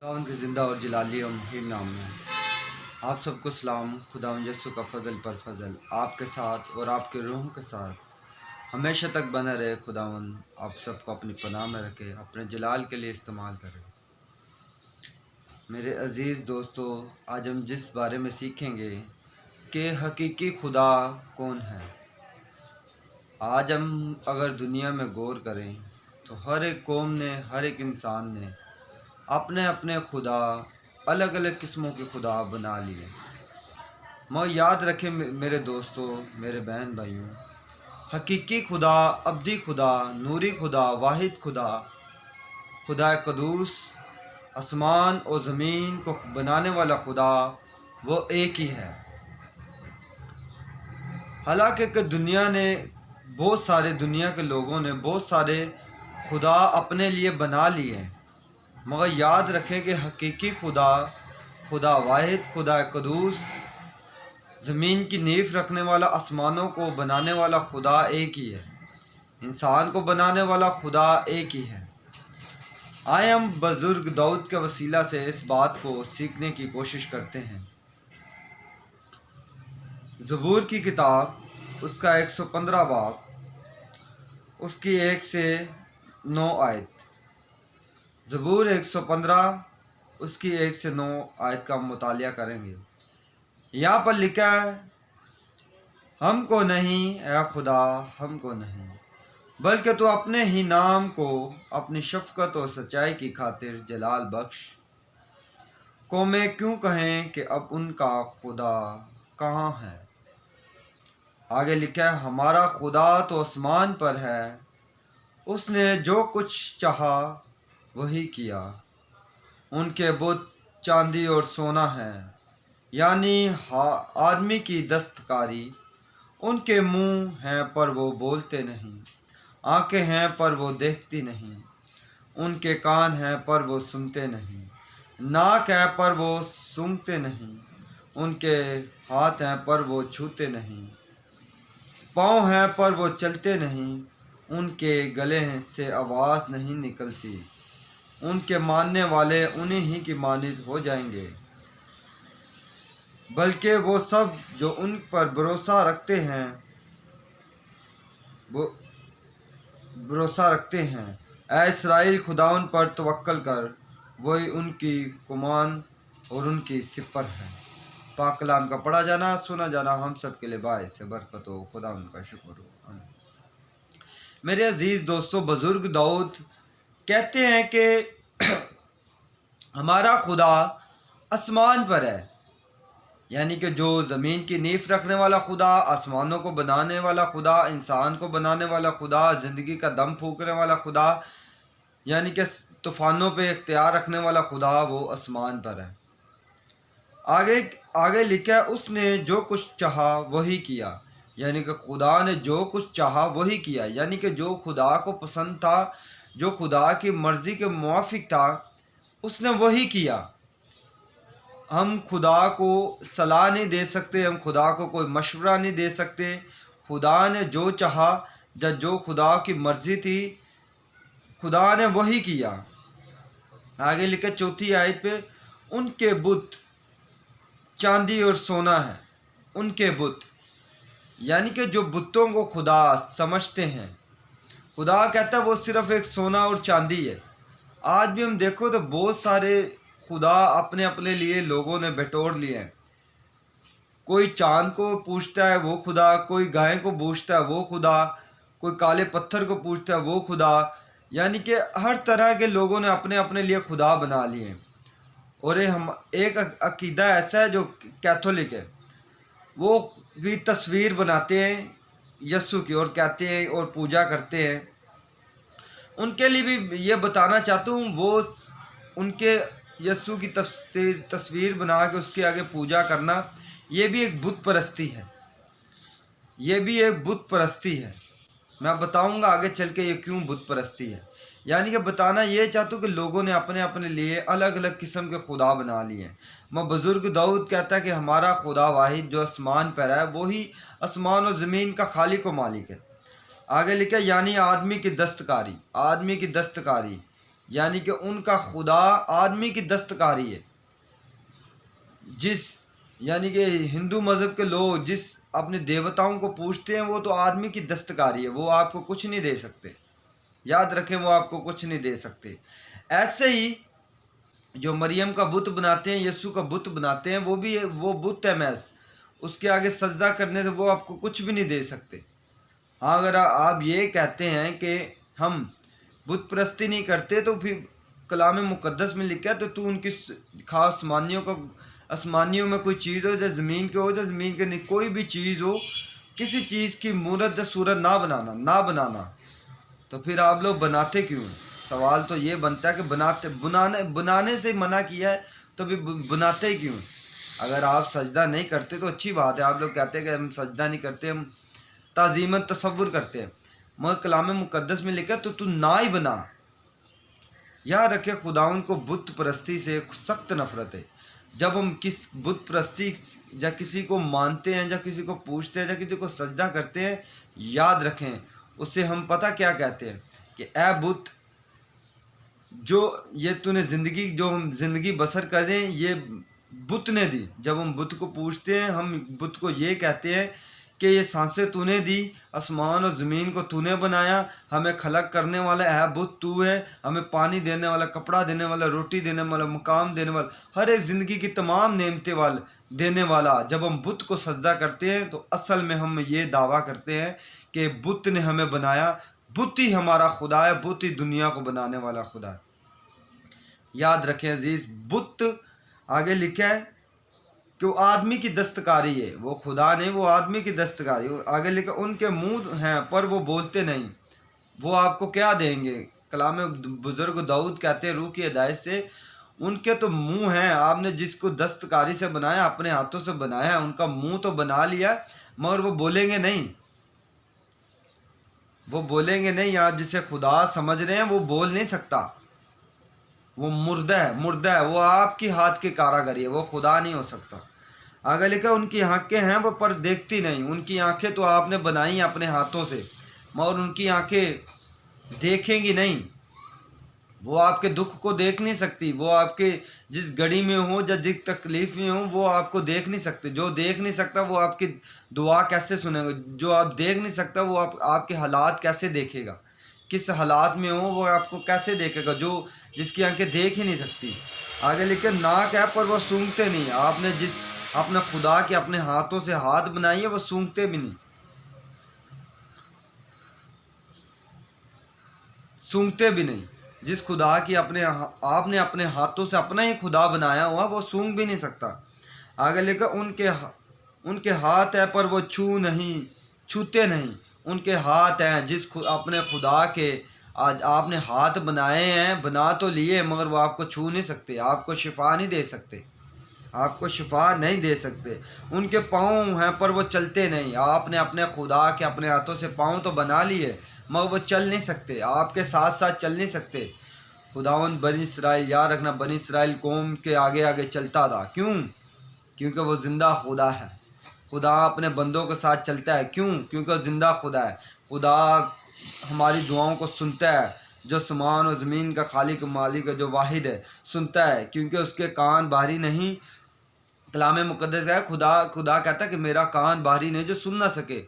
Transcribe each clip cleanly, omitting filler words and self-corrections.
खुदावंद के ज़िंदा और जलाली और मुहिम नाम में आप सबको सलाम। खुदावंद यस्सु का फ़ज़ल पर फ़ज़ल आपके साथ और आपके रूह के साथ हमेशा तक बना रहे। खुदावंद आप सबको अपनी पनाह में रखे, अपने जलाल के लिए इस्तेमाल करें। मेरे अज़ीज़ दोस्तों, आज हम जिस बारे में सीखेंगे कि हकीकी खुदा कौन है। आज हम अगर दुनिया में गौर करें तो हर एक कौम ने, हर एक इंसान ने अपने अपने खुदा, अलग अलग किस्मों के खुदा बना लिए। मैं याद रखें मेरे दोस्तों, मेरे बहन भाइयों, हकीकी खुदा, अब्दी खुदा, नूरी खुदा, वाहिद खुदा, खुदा कदूस, आसमान और ज़मीन को बनाने वाला खुदा वो एक ही है। हालांकि दुनिया ने बहुत सारे, दुनिया के लोगों ने बहुत सारे खुदा अपने लिए बना लिए, मगर याद रखें कि हकीकी खुदा, खुदा वाहिद, खुदा कदूस, ज़मीन की नींव रखने वाला, आसमानों को बनाने वाला खुदा एक ही है। इंसान को बनाने वाला खुदा एक ही है। आए हम बुज़ुर्ग दाऊद के वसीला से इस बात को सीखने की कोशिश करते हैं। ज़बूर की किताब, उसका 115 बाब, उसकी 1 से 9 आयत। ज़बूर 115 उसकी 1 से 9 आयत का मुतालिया करेंगे। यहाँ पर लिखा है, हमको नहीं ऐ खुदा, हमको नहीं, बल्कि तो अपने ही नाम को अपनी शफ़क़त और सच्चाई की खातिर जलाल बख्श। कौमें क्यों कहें कि अब उनका खुदा कहाँ है। आगे लिखा है, हमारा खुदा तो आसमान पर है, उसने जो कुछ चाहा वही किया। उनके बुत चांदी और सोना है, यानी आदमी की दस्तकारी। उनके मुंह हैं पर वो बोलते नहीं, आंखें हैं पर वो देखती नहीं, उनके कान हैं पर वो सुनते नहीं, नाक है पर वो सूंघते नहीं, उनके हाथ हैं पर वो छूते नहीं, पाँव हैं पर वो चलते नहीं, उनके गले से आवाज़ नहीं निकलती। उनके मानने वाले उन्हीं ही की मानिद हो जाएंगे, बल्कि वो सब जो उन पर भरोसा रखते हैं, वो भरोसा रखते हैं। ऐ इस्राएल, खुदावन पर तवक्कल कर, वही उनकी कुमान और उनकी सिपर है। पाक कलाम का पढ़ा जाना, सुना जाना हम सब के लिए बाइस से बरकत हो। खुदा उनका शुक्र हो। मेरे अजीज़ दोस्तों, बुज़ुर्ग दाऊद कहते हैं कि हमारा खुदा आसमान पर है, यानी कि जो ज़मीन की नींव रखने वाला खुदा, आसमानों को बनाने वाला खुदा, इंसान को बनाने वाला खुदा, ज़िंदगी का दम फूकने वाला खुदा, यानी कि तूफ़ानों पे इख्तियार रखने वाला खुदा, वो आसमान पर है। आगे आगे लिखा है, उसने जो कुछ चाहा वही किया, यानी कि खुदा ने जो कुछ चाहा वही किया, यानी कि जो खुदा को पसंद था, जो खुदा की मर्ज़ी के मुवाफिक था, उसने वही किया। हम खुदा को सलाह नहीं दे सकते, हम खुदा को कोई मशवरा नहीं दे सकते। खुदा ने जो चाहा, जब जो खुदा की मर्ज़ी थी, खुदा ने वही किया। आगे लिखा चौथी आयत पे, उनके बुत चांदी और सोना है। उनके बुत, यानी कि जो बुतों को खुदा समझते हैं, खुदा कहता है वो सिर्फ़ एक सोना और चांदी है। आज भी हम देखो तो बहुत सारे खुदा अपने अपने लिए लोगों ने बटोर लिए हैं। कोई चांद को पूछता है वो खुदा, कोई गाय को पूछता है वो खुदा, कोई काले पत्थर को पूछता है वो खुदा, यानी कि हर तरह के लोगों ने अपने अपने लिए खुदा बना लिए हैं। और हम एक अकीदा ऐसा है जो कैथोलिक है, वो भी तस्वीर बनाते हैं यस्सु की और कहते हैं और पूजा करते हैं। उनके लिए भी ये बताना चाहता हूँ, वो उनके यस्सु की तस्वीर बना के उसके आगे पूजा करना, ये भी एक बुत परस्ती है। ये भी एक बुत परस्ती है। मैं बताऊंगा आगे चल के ये क्यों बुत परस्ती है। यानी कि बताना ये चाहता हूँ कि लोगों ने अपने अपने लिए अलग अलग किस्म के खुदा बना लिए हैं। मैं बुज़ुर्ग दाऊद कहता है कि हमारा खुदा वाहिद जो आसमान पर है, वही आसमान और ज़मीन का खालिक व मालिक है। आगे लिखा, यानी आदमी की दस्तकारी, आदमी की दस्तकारी, यानी कि उनका खुदा आदमी की दस्तकारी है। यानी कि हिंदू मज़हब के लोग जिस अपने देवताओं को पूजते हैं वो तो आदमी की दस्तकारी है, वो आपको कुछ नहीं दे सकते। याद रखें, वो आपको कुछ नहीं दे सकते। ऐसे ही जो मरियम का बुत बनाते हैं, यीशु का बुत बनाते हैं, वो बुत है महज, उसके आगे सजदा करने से वो आपको कुछ भी नहीं दे सकते। हाँ, अगर आप ये कहते हैं कि हम बुत परस्ती नहीं करते, तो फिर कलाम मुक़द्दस में लिखा है तो तू उनकी खास आसमानियों में कोई चीज़ हो या ज़मीन के हो या ज़मीन के नहीं, कोई भी चीज़ हो, किसी चीज़ की मूरत या सूरत ना बनाना। तो फिर आप लोग बनाते क्यों? सवाल तो ये बनता है कि बनाने से मना किया है तो भी बनाते क्यों? अगर आप सजदा नहीं करते तो अच्छी बात है। आप लोग कहते हैं कि हम सजदा नहीं करते, हम ताज़ीमन तसव्वुर करते हैं, मगर कलाम मुक़द्दस में लिखा तो तू ना ही बना। याद रखे, खुदाउन को बुत परस्ती से सख्त नफरत है। जब हम किस बुत परस्ती या किसी को मानते हैं या किसी को पूछते हैं या किसी को सजदा करते हैं, याद रखें उससे हम पता क्या कहते हैं कि ए बुत, जो ये तूने ज़िंदगी जो हम ज़िंदगी बसर करें ये बुत ने दी। जब हम बुत को पूछते हैं, हम बुत को ये कहते हैं कि ये सांसें तूने दी, आसमान और ज़मीन को तूने बनाया, हमें खलक करने वाला है बुत तू है, हमें पानी देने वाला, कपड़ा देने वाला, रोटी देने वाला, मुकाम देने वाला, हर एक ज़िंदगी की तमाम नेमतें वाला देने वाला। जब हम बुत को सजदा करते हैं तो असल में हम ये दावा करते हैं कि बुत ने हमें बनाया, बुत ही हमारा खुदा है, बुत ही दुनिया को बनाने वाला खुदा है। याद रखें अजीज़, बुत आगे लिखा है कि वो आदमी की दस्तकारी है, वो खुदा नहीं, वो आदमी की दस्तकारी। आगे लिखा उनके मुंह हैं पर वो बोलते नहीं, वो आपको क्या देंगे? कलाम बुजुर्ग दाऊद कहते हैं रूह की हिदायत से, उनके तो मुंह हैं, आपने जिसको दस्तकारी से बनाया, अपने हाथों से बनाया है, उनका मुंह तो बना लिया मगर वो बोलेंगे नहीं, वो बोलेंगे नहीं। आप जिसे खुदा समझ रहे हैं वो बोल नहीं सकता, वो मुर्दा है, वो आपकी हाथ की कारागरी है, वो खुदा नहीं हो सकता। आगे लिखा उनकी आँखें हैं वो पर देखती नहीं, उनकी आँखें तो आपने बनाई अपने हाथों से मगर उनकी आँखें देखेंगी नहीं, वो आपके दुख को देख नहीं सकती, वो आपके जिस घड़ी में हो या जिस तकलीफ में हो वो आपको देख नहीं सकते। जो देख नहीं सकता वो आपकी दुआ कैसे सुनेगा? जो आप देख नहीं सकता वो आपके हालात कैसे देखेगा? किस हालात में हो वो आपको कैसे देखेगा जो जिसकी आंखें देख ही नहीं सकती? आगे लिखे नाक है पर वो सूंघते नहीं, आपने जिस अपने खुदा के अपने हाथों से हाथ बनाई है वो सूंघते भी नहीं, सूंघते भी नहीं। जिस खुदा की आपने अपने हाथों से अपना ही खुदा बनाया हुआ वो सूंघ भी नहीं सकता। आगे लिखा उनके हाथ है पर वो छूते नहीं, उनके हाथ हैं अपने खुदा के आज आपने हाथ बनाए हैं, बना तो लिए मगर वो आपको छू नहीं सकते, आपको शिफा नहीं दे सकते, आपको शिफा नहीं दे सकते। उनके पाँव हैं पर वो चलते नहीं, आपने अपने खुदा के अपने हाथों से पाँव तो बना लिए मगर वो चल नहीं सकते, आपके साथ साथ चल नहीं सकते। खुदावंद बनी इसराइल, याद रखना, बनी इसराइल कौम के आगे आगे चलता था। क्यों? क्योंकि वो ज़िंदा खुदा है। खुदा अपने बंदों के साथ चलता है। क्यों? क्योंकि वो ज़िंदा खुदा है। खुदा हमारी दुआओं को सुनता है, जो आसमान और ज़मीन का खालिक मालिक है, जो वाहिद है, सुनता है क्योंकि उसके कान बाहरी नहीं। कलाम मुक़द्दस है खुदा कहता है कि मेरा कान बाहरी नहीं जो सुन ना सके।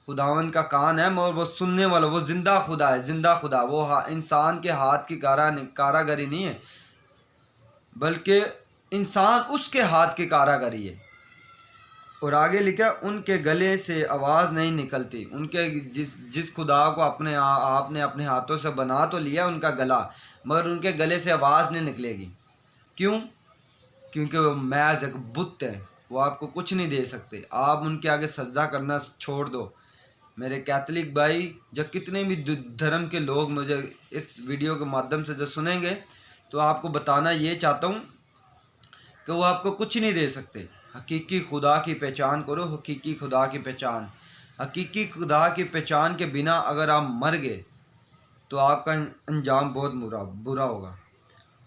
खुदावन का कान है मगर वो सुनने वाला, वो ज़िंदा खुदा है, ज़िंदा खुदा। वो इंसान के हाथ की कारागरी नहीं है बल्कि इंसान उसके हाथ की कारागरी है। और आगे लिखा उनके गले से आवाज़ नहीं निकलती, उनके जिस खुदा को आपने अपने हाथों से बना तो लिया उनका गला, मगर उनके गले से आवाज़ नहीं निकलेगी। क्यों? क्योंकि वो महज एक बुत है, वो आपको कुछ नहीं दे सकते। आप उनके आगे सजदा करना छोड़ दो। मेरे कैथलिक भाई, जो कितने भी धर्म के लोग मुझे इस वीडियो के माध्यम से जो सुनेंगे, तो आपको बताना ये चाहता हूँ कि वो आपको कुछ नहीं दे सकते। हकीकी खुदा की पहचान करो, हकीकी खुदा की पहचान। हकीकी खुदा की पहचान के बिना अगर आप मर गए तो आपका अंजाम बहुत बुरा होगा।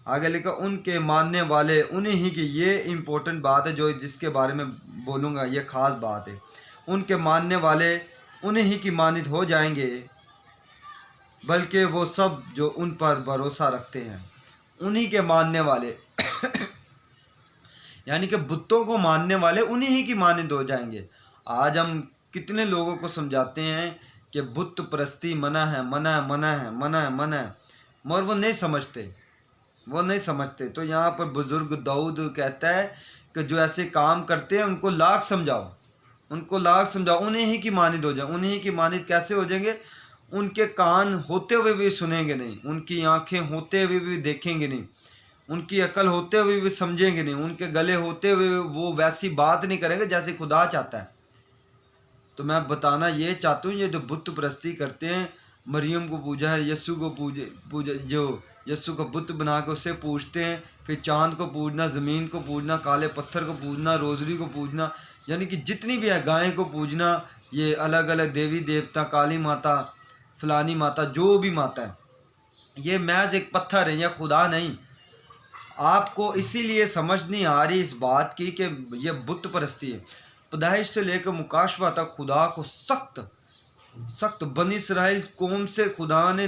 आगे लिखा उनके मानने वाले उन्हीं ही की, ये इम्पोर्टेंट बात है जो जिसके बारे में बोलूँगा, ये ख़ास बात है। उनके मानने वाले उन्हीं ही की मानित हो जाएंगे बल्कि वो सब जो उन पर भरोसा रखते हैं उन्हीं के मानने वाले यानी कि बुतों को मानने वाले उन्हीं ही की मानद हो जाएंगे। आज हम कितने लोगों को समझाते हैं कि बुत परस्ती मना है, मना है, मना है, मना है, मना है, मगर वो नहीं समझते, वो नहीं समझते। तो यहाँ पर बुजुर्ग दाऊद कहता है कि जो ऐसे काम करते हैं उनको लाख समझाओ, उनको लाख समझाओ, उन्हीं ही की मानद हो जाए। उन्हीं ही की मानद कैसे हो जाएंगे? उनके कान होते हुए भी सुनेंगे नहीं, उनकी आंखें होते हुए भी देखेंगे नहीं, उनकी अकल होते हुए भी समझेंगे नहीं, उनके गले होते हुए वो वैसी बात नहीं करेंगे जैसे खुदा चाहता है। तो मैं बताना ये चाहता हूँ, ये जो बुत परस्ती करते हैं, मरियम को पूजा है, यस्सु को पूजे जो यस्सु को बुत बना के उससे पूजते हैं, फिर चांद को पूजना, ज़मीन को पूजना, काले पत्थर को पूजना, रोजरी को पूजना, यानी कि जितनी भी है, गाय को पूजना, ये अलग अलग देवी देवता, काली माता, फलानी माता, जो भी माता है, ये महज एक पत्थर है, यह खुदा नहीं। आपको इसीलिए समझ नहीं आ रही इस बात की कि यह बुत परस्ती है। पैदाइश से लेकर मुकाशवा तक खुदा को सख्त सख्त बनी इसराइल कौम से खुदा ने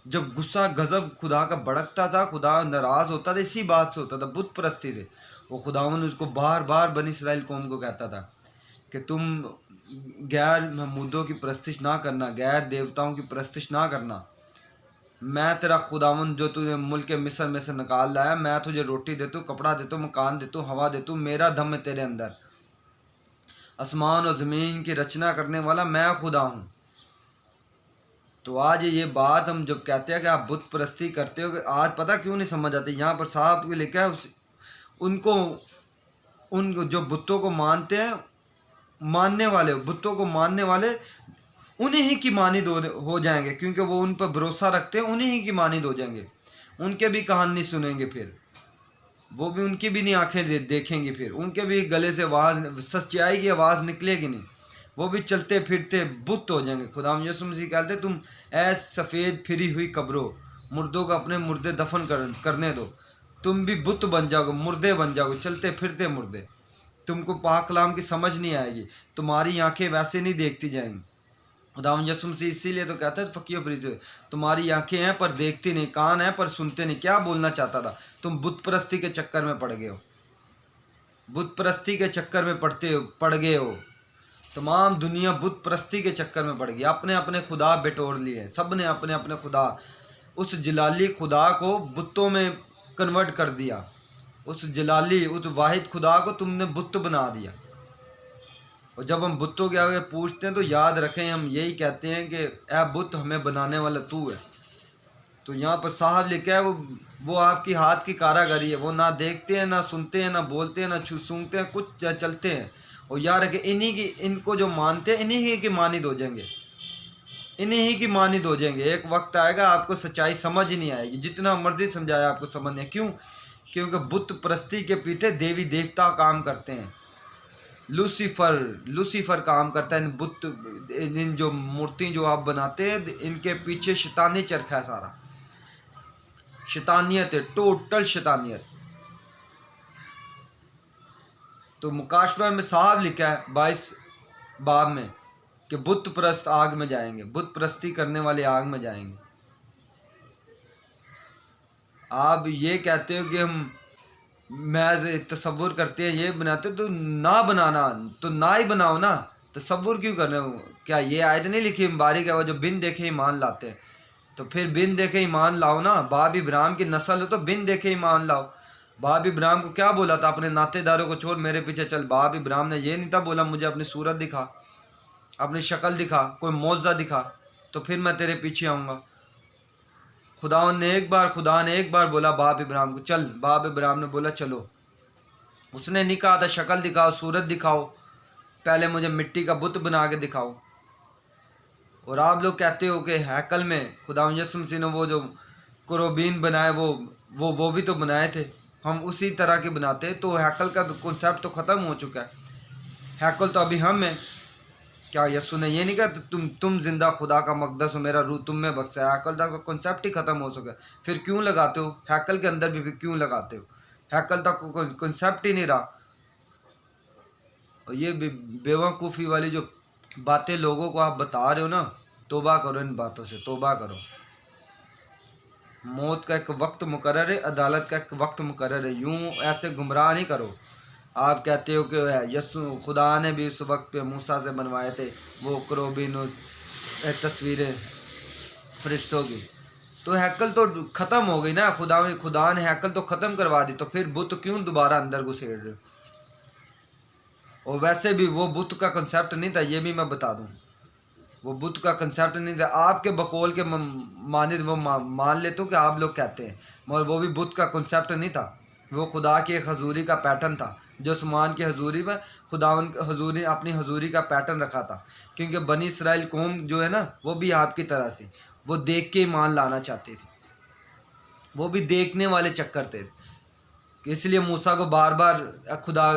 जब गुस्सा गजब खुदा का भड़कता था, खुदा नाराज होता था, इसी बात से होता था, बुत परस्ती थे वो। खुदावन उसको बार बार बनी इसराइल कौम को कहता था कि तुम गैर महमूदों की परस्तिश ना करना, गैर देवताओं की परस्तिश ना करना। मैं तेरा खुदावन जो तुझे मुल्क मिस्र में से निकाल लाया, मैं तुझे रोटी देता हूँ, कपड़ा देता हूँ, मकान देता हूँ, हवा देता हूँ, मेरा दम है तेरे अंदर, आसमान और ज़मीन की रचना करने वाला मैं खुदा हूँ। तो आज ये बात हम जब कहते हैं कि आप बुत परस्ती करते हो, आज पता क्यों नहीं समझ आती। यहाँ पर साहब को लिखा है उनको उन जो बुतों को मानते हैं, मानने वाले, बुतों को मानने वाले उन्हीं ही की मानिद हो जाएंगे, क्योंकि वो उन पर भरोसा रखते हैं, उन्हीं ही की मानिद हो जाएंगे। उनके भी कहानी सुनेंगे, फिर वो भी उनकी भी नहीं आंखें देखेंगी, फिर उनके भी गले से आवाज़, सच्चाई की आवाज़ निकलेगी नहीं, वो भी चलते फिरते बुत हो जाएंगे। खुदा यीशु मसीह कहते तुम ऐ सफ़ेद फिरी हुई कब्रों, मुर्दों को अपने मुर्दे दफन करने दो, तुम भी बुत बन जाओगे, मुर्दे बन जाओगे, चलते फिरते मुर्दे। तुमको पाक कलाम की समझ नहीं आएगी, तुम्हारी आंखें वैसे नहीं देखती जाएंगी। खुदा यीशु मसीह इसीलिए तो कहता है फ़कीर फरीसी, तुम्हारी आंखें हैं पर देखती नहीं, कान हैं पर सुनते नहीं। क्या बोलना चाहता था? तुम बुत परस्ती के चक्कर में पड़ गए हो, बुत परस्ती के चक्कर में पड़ गए हो। तमाम दुनिया बुत परस्ती के चक्कर में पड़ गई, अपने अपने खुदा बिटोर लिए, सब ने अपने अपने खुदा, उस जलाली खुदा को बुतों में कन्वर्ट कर दिया, उस जलाली, उस वाहिद खुदा को तुमने बुत बना दिया। और जब हम बुतों के आगे पूछते हैं तो याद रखें, हम यही कहते हैं कि ए बुत, हमें बनाने वाला तू है। तो यहाँ पर साहब लिखा है, वो आपकी हाथ की कारागरी है, वो ना देखते हैं, ना सुनते हैं, ना बोलते हैं, ना सूंघते हैं, कुछ चलते हैं। और याद रखें, इन्हीं की, इनको जो मानते हैं, इन्हीं ही की मानिद हो जाएंगे, इन्हीं ही की मानिद हो जाएंगे। एक वक्त आएगा आपको सच्चाई समझ ही नहीं आएगी, जितना मर्जी समझाया आपको समझ नहीं। क्यों? क्योंकि बुत परस्ती के पीछे देवी देवता काम करते हैं, लूसीफर काम करता है। इन बुत, इन जो मूर्ति जो आप बनाते हैं, इनके पीछे शैतानी चरखा है, सारा शैतानियत है, टोटल शैतानियत। तो मुकाशवा में साहब लिखा है 22 बाब में कि बुत परस्त आग में जाएंगे, बुत परस्ती करने वाले आग में जाएंगे। आप ये कहते हो कि हम महज तसव्वुर करते हैं, ये बनाते, तो ना बनाना, तो ना ही बनाओ ना, तसव्वुर क्यों कर रहे हो? क्या ये आयत नहीं लिखी बारी का, जो बिन देखे ईमान लाते हैं? तो फिर बिन देखे ईमान लाओ ना, बाब इब्राहिम की नस्ल हो तो बिन देखे ईमान लाओ। बाब इब्राहिम को क्या बोला था? अपने नातेदारों को छोड़ मेरे पीछे चल। बाब इब्राहिम ने ये नहीं था बोला मुझे अपनी सूरत दिखा, अपनी शक्ल दिखा, कोई मौजज़ा दिखा, तो फिर मैं तेरे पीछे आऊँगा। खुदा ने एक बार बोला बाब इब्राहिम को, चल। बाब इब्राहिम ने बोला चलो। उसने नहीं कहा था शक्ल दिखाओ, सूरत दिखाओ, पहले मुझे मिट्टी का बुत बना के दिखाओ। और आप लोग कहते हो कि हैकल में खुदा यीशु मसीह ने वो जो कुरबीन बनाए, वो भी तो बनाए थे, हम उसी तरह के बनाते हैं। तो हैकल का कॉन्सेप्ट तो ख़त्म हो चुका है, हैकल तो अभी हम हैं। क्या यीशु ने ये नहीं कहा तुम जिंदा खुदा का मकदस हो, मेरा रूह तुम में बख्शा है? हैकल तक का कॉन्सेप्ट ही ख़त्म हो चुका है, फिर क्यों लगाते हो? हैकल के अंदर भी फिर क्यों लगाते हो? हैकल तक कॉन्सेप्ट ही नहीं रहा। और ये बेवकूफ़ी वाली जो बातें लोगों को आप बता रहे हो ना, तौबा करो इन बातों से, तौबा करो। मौत का एक वक्त मुकर्रर है, अदालत का एक वक्त मुकर्रर है। यूं ऐसे गुमराह नहीं करो। आप कहते हो कि यस्सु खुदा ने भी उस वक्त पे मूसा से बनवाए थे वो करोबिन तस्वीरें फरिश्तों की, तो हैकल तो ख़त्म हो गई ना। खुदा ने हैकल तो ख़त्म करवा दी, तो फिर बुत क्यों दोबारा अंदर घुसेड़ रहे हो? और वैसे भी वो बुत का कंसेप्ट नहीं था, ये भी मैं बता दूं। वो बुत का कंसेप्ट नहीं था। आपके बकौल के मानिद वो मान लेते हो कि आप लोग कहते हैं, मगर वो भी बुत का कंसेप्ट नहीं था। वो खुदा की एक हजूरी का पैटर्न था, जो आसमान की हजूरी में खुदा हजूरी अपनी हजूरी का पैटर्न रखा था। क्योंकि बनी इसराइल कौम जो है ना, वो भी आपकी तरह थी। वो देख के ईमान लाना चाहती थी, वो भी देखने वाले चक्कर थे। इसलिए मूसा को बार बार खुदा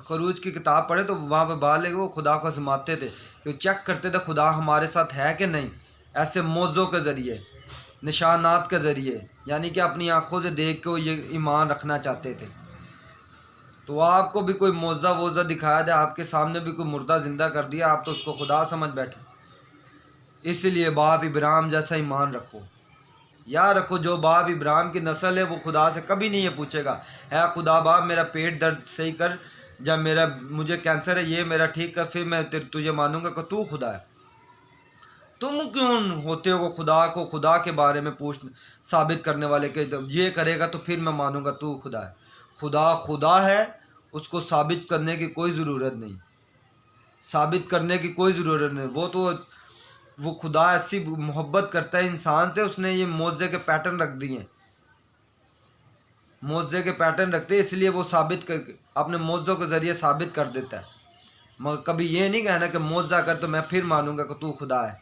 खरूज की किताब पढ़े तो वहाँ पे बाहर लेके वो खुदा को आजमाते थे, कि चेक करते थे खुदा हमारे साथ है कि नहीं। ऐसे मौज़ों के ज़रिए, निशानात के ज़रिए, यानी कि अपनी आंखों से देख के वो ये ईमान रखना चाहते थे। तो आपको भी कोई मौज़ा वोज़ा दिखाया दे, आपके सामने भी कोई मुर्दा ज़िंदा कर दिया, आप तो उसको खुदा समझ बैठे। इसलिए बाप इब्राहिम जैसा ईमान रखो। याद रखो, जो बाप इब्राहिम की नस्ल है वो खुदा से कभी नहीं ये पूछेगा, है खुदा बाप मेरा पेट दर्द सही कर, जब मुझे कैंसर है ये मेरा ठीक कर, फिर मैं तुझे मानूंगा कि तू खुदा है। तुम क्यों होते हो खुदा के बारे में साबित करने वाले के ये करेगा तो फिर मैं मानूंगा तू खुदा है। खुदा है, उसको साबित करने की कोई ज़रूरत नहीं, साबित करने की कोई ज़रूरत नहीं। वो खुदा ऐसी मोहब्बत करता है इंसान से, उसने ये मौजे के पैटर्न रख दिए, मौजे के पैटर्न रखते हैं, इसलिए वो साबित कर अपने मौजों के ज़रिए साबित कर देता है। मगर कभी ये नहीं कहना कि मौजा कर तो मैं फिर मानूंगा कि तू खुदा है।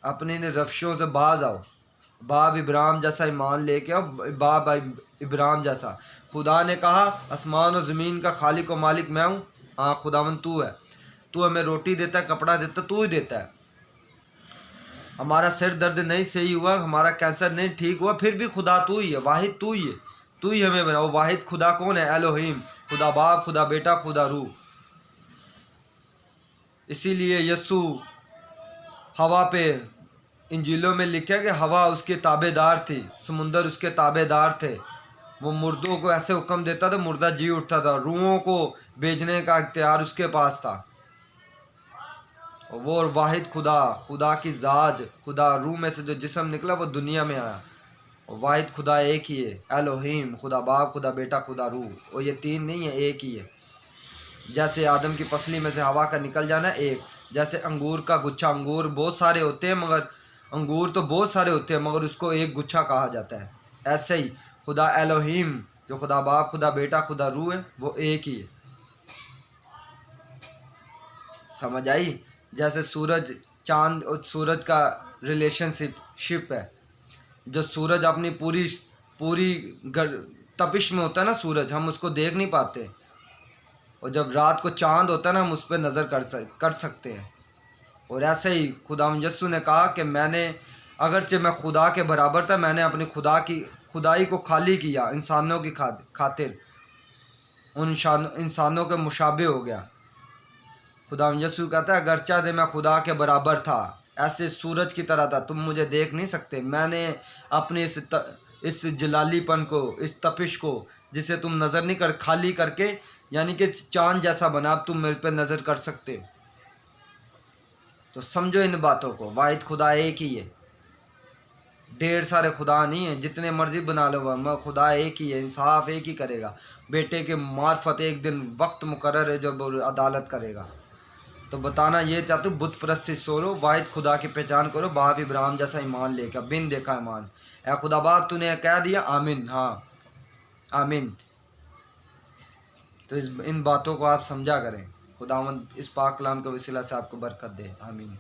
अपने इन रफ्शों से बाज आओ, बाप इब्राहिम जैसा ईमान लेके आओ, बाप इब्राहिम जैसा। खुदा ने कहा आसमान और ज़मीन का खालिक और मालिक मैं हूँ। हाँ खुदावन तू है, तू हमें रोटी देता है, कपड़ा देता है, तू ही देता है। हमारा सिर दर्द नहीं सही हुआ, हमारा कैंसर नहीं ठीक हुआ, फिर भी खुदा तू ही है, वाहिद तू ही है, तू ही हमें बना। वो वाहिद खुदा कौन है? एलोहीम, खुदा बाप, खुदा बेटा, खुदा रूह। इसीलिए यस्सु हवा पे इंजीलों में लिखा कि हवा उसके ताबेदार थी, समुंदर उसके ताबेदार थे। वो मुर्दों को ऐसे हुक्म देता था, मुर्दा जी उठता था। रूहों को भेजने का इख्तियार उसके पास था। वो वाहिद खुदा की ज़ात, खुदा रूह में से जो जिस्म निकला वो दुनिया में आया। और वाहिद खुदा एक ही है, एलोहीम, खुदा बाप, खुदा बेटा, खुदा रूह। और ये तीन नहीं है, एक ही है। जैसे आदम की पसली में से हवा का निकल जाना एक, जैसे अंगूर का गुच्छा, अंगूर बहुत सारे होते हैं मगर अंगूर तो बहुत सारे होते हैं मगर उसको एक गुच्छा कहा जाता है। ऐसे ही खुदा एलोहीम, जो खुदा बाप, खुदा बेटा, खुदा रूह है, वो एक ही है। समझ आई? जैसे सूरज चांद और सूरज का रिलेशनशिप है। जो सूरज अपनी पूरी तपिश में होता है ना सूरज, हम उसको देख नहीं पाते, और जब रात को चांद होता है ना हम उस पर नज़र कर सकते हैं। और ऐसे ही खुदा यस्सु ने कहा कि मैंने, अगरचे मैं खुदा के बराबर था, मैंने अपनी खुदाई को खाली किया इंसानों की खातिर, उन इंसानों के मुशाबे हो गया। खुदा यस्सु कहता है अगरचा दे मैं खुदा के बराबर था, ऐसे सूरज की तरह था, तुम मुझे देख नहीं सकते। मैंने अपने इस जलालीपन को, इस तपिश को जिसे तुम नज़र नहीं कर, खाली करके, यानी कि चांद जैसा बना, अब तुम मेरे पे नज़र कर सकते हो। तो समझो इन बातों को, वाहिद खुदा एक ही है, ढेर सारे खुदा नहीं है, जितने मर्जी बना लो, मैं खुदा एक ही है, इंसाफ एक ही करेगा। बेटे के मार्फत एक दिन वक्त मुकर्रर है जब अदालत करेगा। तो बताना ये चाहते हो बुत परस्ती छोड़ो, वाहिद खुदा की पहचान करो, बाप इब्राहिम जैसा ईमान लेकर, बिन देखा ईमान। ए खुदा बाप तूने कह दिया, आमीन, हाँ आमीन। तो इन बातों को आप समझा करें। खुदावंद इस पाक कलाम के वसीला से आपको बरकत दे, आमीन।